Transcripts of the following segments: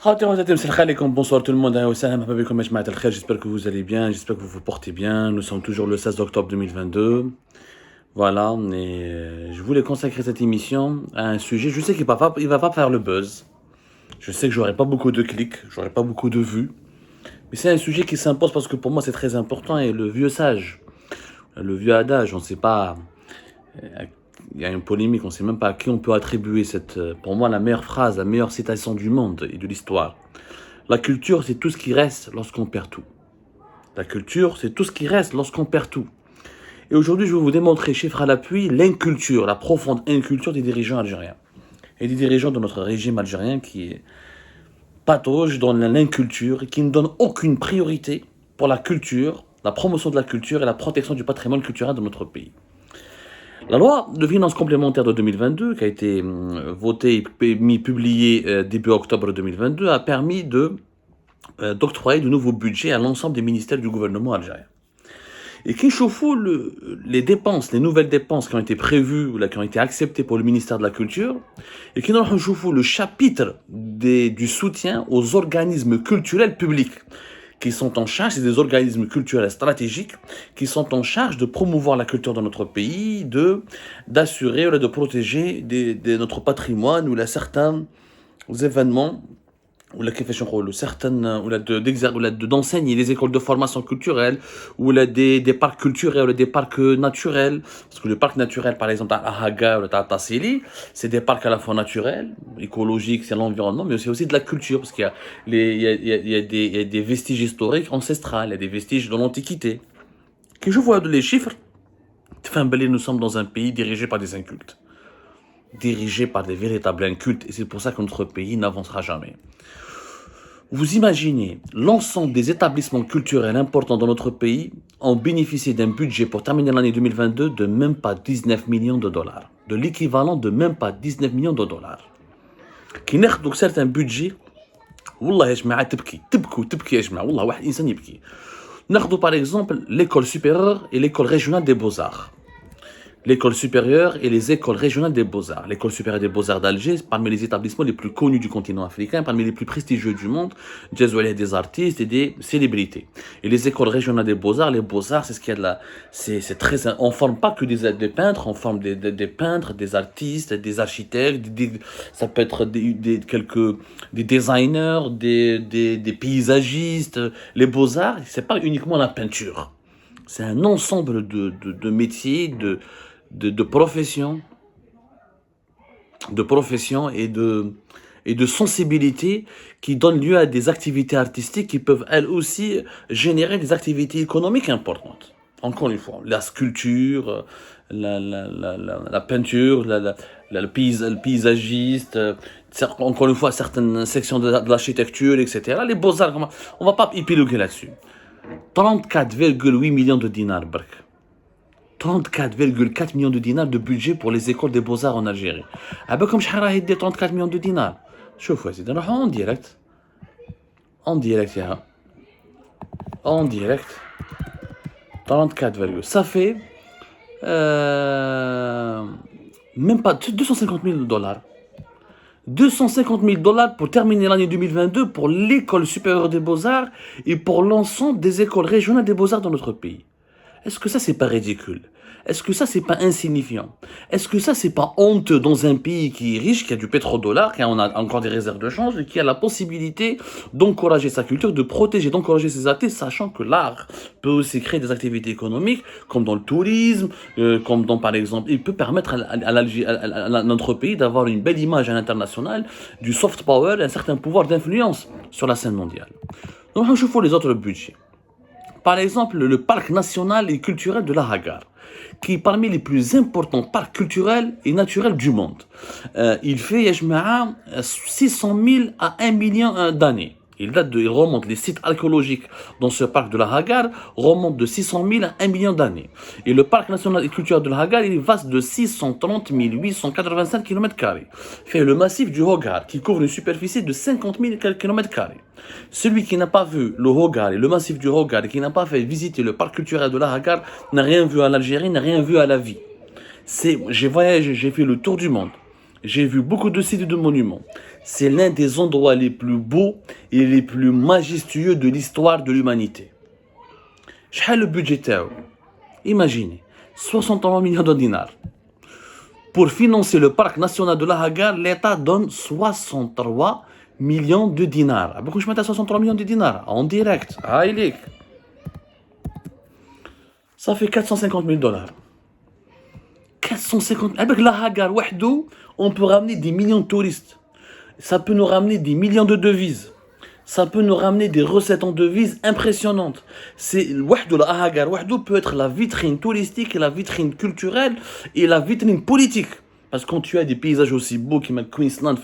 Bonsoir tout le monde, j'espère que vous allez bien, j'espère que vous vous portez bien. Nous sommes toujours le 16 octobre 2022. Voilà, et je voulais consacrer cette émission à un sujet. Je sais qu'il va pas faire le buzz. Je sais que j'aurai pas beaucoup de clics, j'aurai pas beaucoup de vues. Mais c'est un sujet qui s'impose parce que pour moi c'est très important. Et le vieux sage, le vieux adage, on ne sait pas. Il y a une polémique, on ne sait même pas à qui on peut attribuer cette, pour moi, la meilleure phrase, la meilleure citation du monde et de l'histoire. La culture, c'est tout ce qui reste lorsqu'on perd tout. La culture, c'est tout ce qui reste lorsqu'on perd tout. Et aujourd'hui, je vais vous démontrer, chiffre à l'appui, l'inculture, la profonde inculture des dirigeants algériens. Et des dirigeants de notre régime algérien qui patauge dans l'inculture et qui ne donne aucune priorité pour la culture, la promotion de la culture et la protection du patrimoine culturel de notre pays. La loi de finances complémentaire de 2022, qui a été votée et publiée début octobre 2022, a permis d'octroyer de nouveaux budgets à l'ensemble des ministères du gouvernement algérien. Et qui chauffe les dépenses, les nouvelles dépenses qui ont été prévues ou qui ont été acceptées pour le ministère de la Culture, et qui nous chauffe le chapitre du soutien aux organismes culturels publics, qui sont en charge, c'est des organismes culturels stratégiques, qui sont en charge de promouvoir la culture dans notre pays, d'assurer, de protéger notre patrimoine ou certains événements d'enseigner les écoles de formation culturelle ou des parcs culturels ou des parcs naturels, parce que le parc naturel par exemple à Haga ou à Tassili, c'est des parcs à la fois naturels, écologiques, c'est l'environnement, mais c'est aussi de la culture, parce qu'il y a des vestiges historiques ancestrales, il y a des vestiges de l'Antiquité. Que je vois les chiffres, nous sommes dans un pays dirigé par des incultes, dirigé par des véritables incultes, et c'est pour ça que notre pays n'avancera jamais. Vous imaginez, l'ensemble des établissements culturels importants dans notre pays ont bénéficié d'un budget pour terminer l'année 2022 de même pas 19 millions de dollars. De l'équivalent de même pas 19 millions de dollars. Qui n'ont donc certains budgets, والله يا جماعة تبكي يا جماعة والله واحد إنسان يبكي. ناخذ par exemple l'école supérieure et l'école régionale des beaux-arts. L'école supérieure et les écoles régionales des beaux-arts. L'école supérieure des beaux-arts d'Alger, parmi les établissements les plus connus du continent africain, parmi les plus prestigieux du monde, des artistes et des célébrités. Et les écoles régionales des beaux-arts, les beaux-arts, c'est ce qu'il y a de là. C'est très, on forme pas que des peintres, on forme des peintres, des artistes, des architectes, ça peut être des designers, des paysagistes. Les beaux-arts, c'est pas uniquement la peinture. C'est un ensemble de métiers, de professions et de sensibilités qui donnent lieu à des activités artistiques qui peuvent elles aussi générer des activités économiques importantes. Encore une fois, la sculpture, la peinture, le paysagiste, encore une fois certaines sections de l'architecture, etc. Les beaux-arts, on va pas épiloguer là-dessus. 34,8 millions de dinars, 34,4 millions de dinars de budget pour les écoles des beaux-arts en Algérie. Comme je dis 34 millions de dinars. شوفوا يا سيدي نروحوا en direct en direct 34, ça fait même pas 250 000 dollars. 250 000 dollars pour terminer l'année 2022 pour l'école supérieure des beaux-arts et pour l'ensemble des écoles régionales des beaux-arts dans notre pays. Est-ce que ça, c'est pas ridicule? Est-ce que ça, c'est pas insignifiant? Est-ce que ça, c'est pas honteux dans un pays qui est riche, qui a du pétrodollar, qui a encore des réserves de change et qui a la possibilité d'encourager sa culture, de protéger, d'encourager ses artistes, sachant que l'art peut aussi créer des activités économiques, comme dans le tourisme, comme dans, par exemple, il peut permettre à notre pays d'avoir une belle image à l'international, du soft power et un certain pouvoir d'influence sur la scène mondiale. Donc, je vois les autres budgets. Par exemple, le parc national et culturel de la Hagar, qui est parmi les plus importants parcs culturels et naturels du monde. Il fait 600 000 à 1 million d'années. Il remonte, les sites archéologiques dans ce parc de la Hagar remontent de 600 000 à 1 million d'années. Et le parc national et culturel de la Hagar, il est vaste de 630 885 km². Fait le massif du Hogar, qui couvre une superficie de 50 000 km². Celui qui n'a pas vu le Hogar et le massif du Hogar et qui n'a pas fait visiter le parc culturel de la Hagar n'a rien vu à l'Algérie, n'a rien vu à la vie. J'ai voyagé, j'ai fait le tour du monde. j'ai vu beaucoup de sites et de monuments. C'est l'un des endroits les plus beaux et les plus majestueux de l'histoire de l'humanité. شحال le budget تاعو? Imaginez, 63 millions de dinars. Pour financer le parc national de la Hagar, l'État donne 63 millions de dinars. Pourquoi je mets 63 millions de dinars en direct? Ça fait 450 000 dollars. 450 000. Avec la Hagar, on peut ramener des millions de touristes. Ça peut nous ramener des millions de devises. Ça peut nous ramener des recettes en devises impressionnantes. C'est la Hagar peut être la vitrine touristique et la vitrine culturelle et la vitrine politique. Parce que quand tu as des paysages aussi beaux comme Queensland,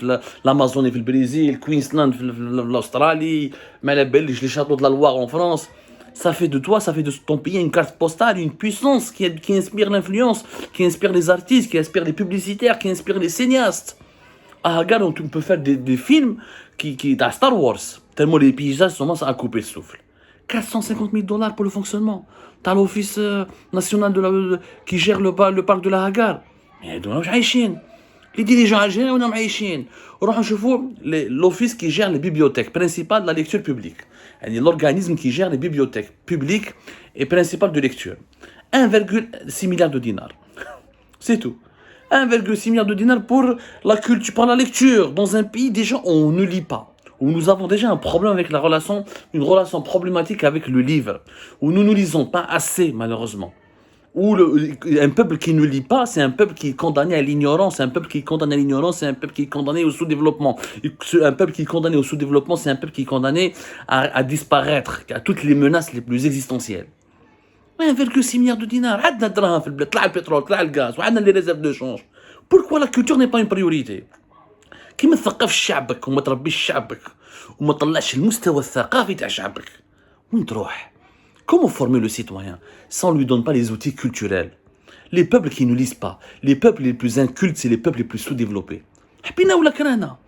l'Amazonie, le Brésil, Queensland, l'Australie, les châteaux de la Loire en France, ça fait de toi, ça fait de ton pays une carte postale, une puissance qui inspire l'influence, qui inspire les artistes, qui inspire les publicitaires, qui inspire les cinéastes. À Hagar, on peut faire des films qui à Star Wars, tellement les paysages commencent à couper le souffle. 450 000 dollars pour le fonctionnement. T'as l'office national qui gère le parc de la Hagar. Mais les dirigeants algériens, on a l'office qui gère les bibliothèques principales de la lecture publique. L'organisme qui gère les bibliothèques publiques et principales de lecture. 1,6 milliard de dinars. C'est tout. 1,6 milliard de dinars pour la culture, pour la lecture. Dans un pays, déjà, on ne lit pas. Où nous avons déjà un problème avec une relation problématique avec le livre. Où nous ne lisons pas assez, malheureusement. Où un peuple qui ne lit pas, c'est un peuple qui est condamné à l'ignorance. Un peuple qui est condamné à l'ignorance, c'est un peuple qui est condamné au sous-développement. Un peuple qui est condamné au sous-développement, c'est un peuple qui est condamné à disparaître, à toutes les menaces les plus existentielles. 1,6 milliard de dinars. عندنا الدراهم في البلاد, طلع البترول, طلع الغاز, وعندنا les réserves de change. Pourquoi la culture n'est pas une priorité? كي ما تثقفش شعبك وما تربيش شعبك وما تطلعش المستوى الثقافي تاع شعبك, وين تروح؟ Comment former le citoyen si on ne lui donne pas les outils culturels? Les peuples qui ne lisent pas, les peuples les plus incultes, c'est les peuples les plus sous-développés. حبينا ولا كرهنا.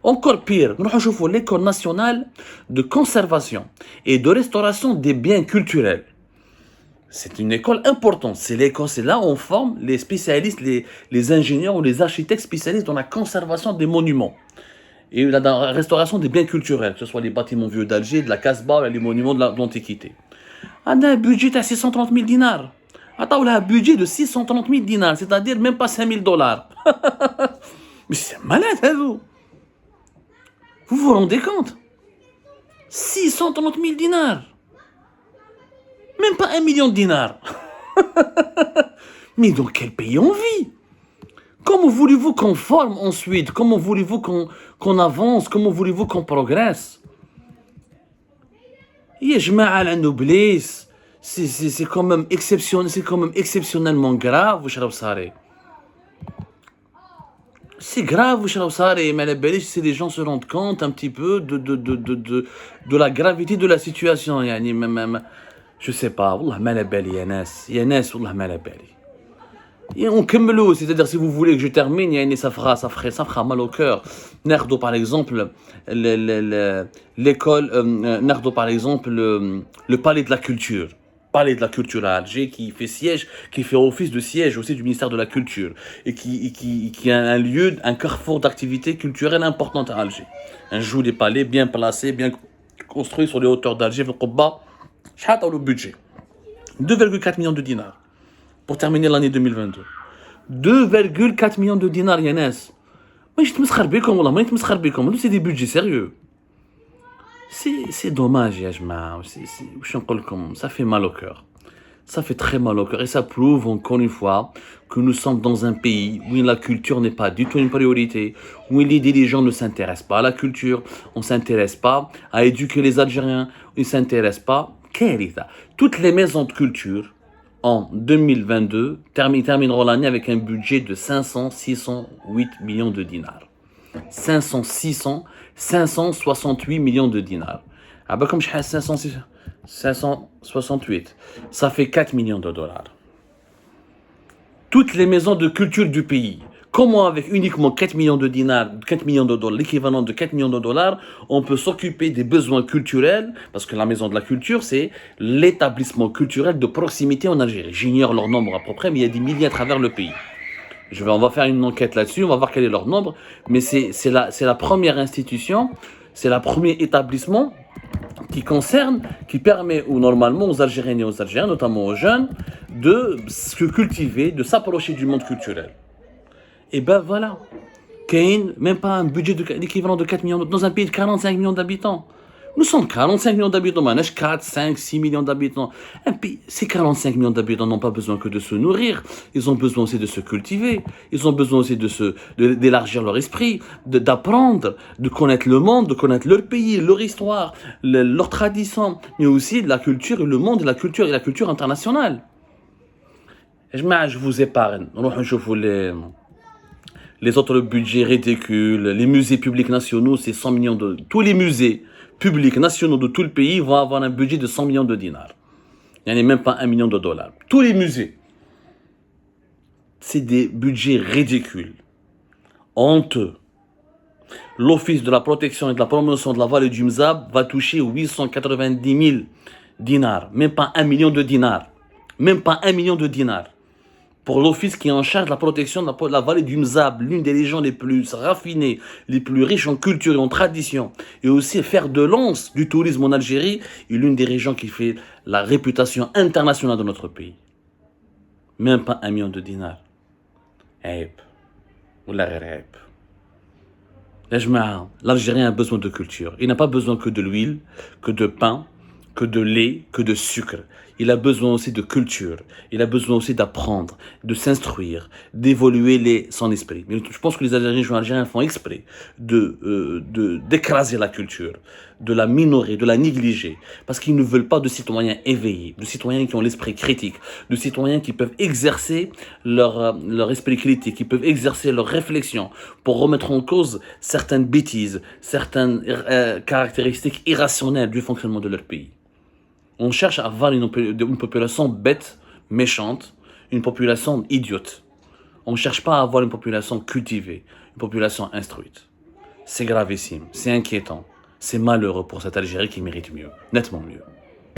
Encore pire, nous avons l'école nationale de conservation et de restauration des biens culturels. C'est une école importante. C'est là où on forme les spécialistes, les ingénieurs ou les architectes spécialistes dans la conservation des monuments et dans la restauration des biens culturels, que ce soit les bâtiments vieux d'Alger, de la Casbah, les monuments de l'Antiquité. On a un budget de 630 000 dinars. Attends, on a un budget de 630 000 dinars, c'est-à-dire même pas 5 000 dollars. Mais c'est malade, hein, vous? Vous vous rendez compte? 630 000 dinars. Même pas 1 million de dinars. Mais dans quel pays on vit? Comment voulez-vous qu'on forme ensuite? Comment voulez-vous qu'on avance? Comment voulez-vous qu'on progresse? La noblesse, c'est quand même exceptionnel, c'est quand même exceptionnellement grave. C'est grave, mais si les gens se rendent compte un petit peu de la gravité de la situation. Je sais pas, والله ما على بالي يا ناس والله ما على بالي. Et on كملوا, c'est-à-dire si vous voulez que je termine, ça fera mal au cœur. Nardo par exemple l'école, Nardo par exemple le palais de la culture. Palais de la culture à Alger qui fait office de siège aussi du ministère de la culture et qui a un lieu, un carrefour d'activités culturelles importantes à Alger. Un jour des palais bien placés, bien construits sur les hauteurs d'Alger, شحال le budget 2,4 millions de dinars pour terminer l'année 2022. 2,4 millions de dinars يا ناس. مانيش نتمسخر بكم والله, مانيش نتمسخر بكم, c'est des budgets sérieux. C'est dommage يا جماعة, واش نقول لكم, ça fait mal au cœur. Ça fait très mal au cœur et ça prouve encore une fois que nous sommes dans un pays où la culture n'est pas du tout une priorité, où les dirigeants ne s'intéressent pas à la culture, on ne s'intéresse pas à éduquer les Algériens, ils ne s'intéressent pas. Toutes les maisons de culture en 2022 termineront l'année avec un budget de 568 millions de dinars. 568 millions de dinars. Ah bah comme je 568, ça fait 4 millions de dollars. Toutes les maisons de culture du pays, comment avec uniquement 4 millions de dinars, 4 millions de dollars, l'équivalent de 4 millions de dollars, on peut s'occuper des besoins culturels, parce que la maison de la culture, c'est l'établissement culturel de proximité en Algérie. J'ignore leur nombre à peu près, mais il y a des milliers à travers le pays. On va faire une enquête là-dessus, on va voir quel est leur nombre, mais c'est la première institution, c'est le premier établissement qui permet normalement aux Algériens et aux Algériens, notamment aux jeunes, de se cultiver, de s'approcher du monde culturel. Et ben voilà, Kane, même pas un budget l'équivalent de 4 millions, dans un pays de 45 millions d'habitants. Nous sommes 45 millions d'habitants, on a 4, 5, 6 millions d'habitants. Ces 45 millions d'habitants n'ont pas besoin que de se nourrir, ils ont besoin aussi de se cultiver, ils ont besoin aussi d'élargir leur esprit, d'apprendre, de connaître le monde, de connaître leur pays, leur histoire, leur tradition, mais aussi de la culture et le monde de la culture et la culture internationale. Je vous épargne, je vous les autres budgets ridicules, les musées publics nationaux, c'est 100 millions de... Tous les musées publics nationaux de tout le pays vont avoir un budget de 100 millions de dinars. Il n'y en a même pas 1 million de dollars. Tous les musées. C'est des budgets ridicules. Honteux. L'Office de la protection et de la promotion de la vallée du Mzab va toucher 890 000 dinars. Même pas 1 million de dinars. Même pas 1 million de dinars. Pour l'office qui est en charge de la protection de la vallée du Mzab, l'une des régions les plus raffinées, les plus riches en culture et en tradition, et aussi faire de lance du tourisme en Algérie, est l'une des régions qui fait la réputation internationale de notre pays. Même pas 1 million de dinars. Aïb. Wallah ghair aïb. L'Algérien a besoin de culture. Il n'a pas besoin que de l'huile, que de pain, que de lait, que de sucre. Il a besoin aussi de culture. Il a besoin aussi d'apprendre, de s'instruire, d'évoluer son esprit. Mais je pense que les Algériens font exprès d'écraser la culture, de la minorer, de la négliger. Parce qu'ils ne veulent pas de citoyens éveillés, de citoyens qui ont l'esprit critique, de citoyens qui peuvent exercer leur esprit critique, qui peuvent exercer leur réflexion pour remettre en cause certaines bêtises, certaines caractéristiques irrationnelles du fonctionnement de leur pays. On cherche à avoir une population bête, méchante, une population idiote. On ne cherche pas à avoir une population cultivée, une population instruite. C'est gravissime, c'est inquiétant, c'est malheureux pour cette Algérie qui mérite mieux, nettement mieux.